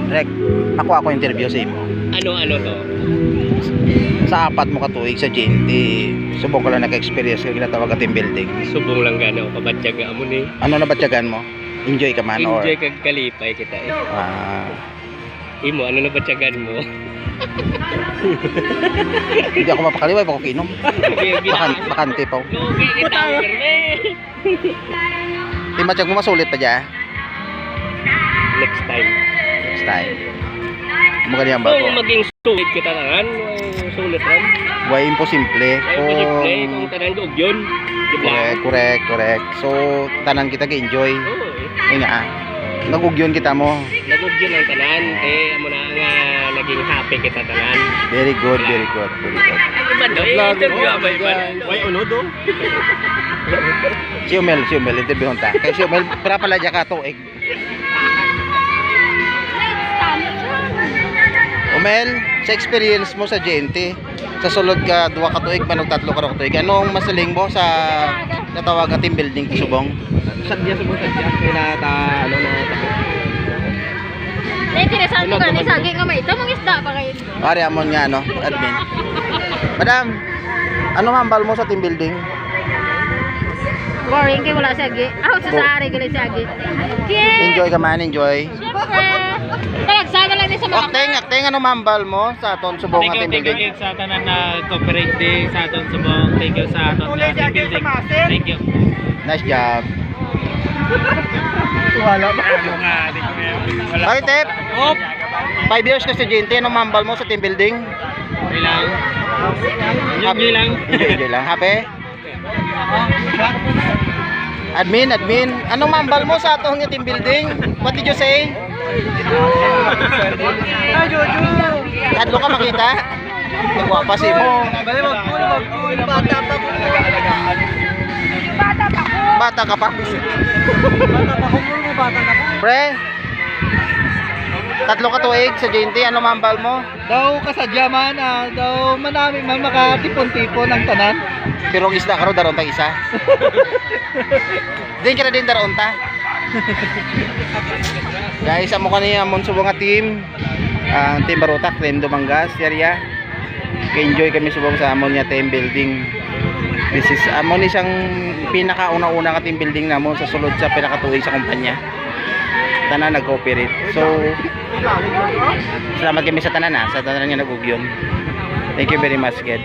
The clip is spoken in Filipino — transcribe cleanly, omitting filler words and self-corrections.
Rek, ako interview sa imo. Ano to? Sa apat mo katuig sa GNT, subong ka lang naka-experience ka ginatawag ka team building. Subong lang gano, kabatyaga mo ni. Ano na batyagan mo? Enjoy ka man or? Enjoy kag kalipay kita eh. Imo, ano na batyagan mo? Hindi ako mapakaliway, bako kinom. Bakante pa. Lugi kita, pirme. Timatsyag mo masulit pa dyan? Next time. Next time. Magaling ba Kung ko? maging sulit kita naman, sulit ran. Way imposible. Posible, kung tanan ko yun. Correct. So, tanan kita ga-enjoy. Oo eh. Ay nga, nagugyon kita mo. Nagugyon ang tanan, amo na nga naging happy kita tanan. Very good. Ay, iba do, interview ba iba? Why uno do? Si Umel, interview ta. Kaya si Umel, pala dyan ka tuig. Umel, sa experience mo sa GNT, sa sulod ka, duwa ka tuig, manong tatlo ka tuig, anong masaling mo sa natawag team building sa Subong? Sadya sa mga sadya. Kaya na Interesan ko gani saging nga may ito mong isda pa kayo. Ari amon nga no, admin. Madam, ano mambal mo sa team building? Boring kay wala siya gi. Ako sa ari gali siya gi. Enjoy ka man, enjoy. Talagsama lang ni sa mga. Akting ano mambal mo sa aton Subong nga team building? Thank you sa tanan na cooperate day sa aton Subong. Thank you sa aton na team building. Thank you. Nice job. Wala ba ano nga? Bakit Tep? 5 years ka sa GNT, ano mambal mo sa team building? Okay lang. Enjoy lang. Enjoy lang. Happy? Admin, ano mambal mo sa atong team building? What did you say? Kadlo ka makita? Nagwapa si mo. Bata ka pa. Pre, tatlo ka tuig sa GNT, ano mambal mo? Daw kasadya man, daw manami man makatipon-tipon ang tanan. Pero ang isda karo daron tag isa. Din kira din daron ta. Guys, amo kaniya amon subong nga team. Ang team Barutak, team Dumangas, area. Enjoy kami subong sa amon nga team building. This is amon isang pinakauna-una ka team building namon sa sulod sa pinakatuig sa kumpanya. Tanan nag-cooperate. So, salamat kami sa tanan sa tanan nga nag-ugyon. Thank you very much, Ged.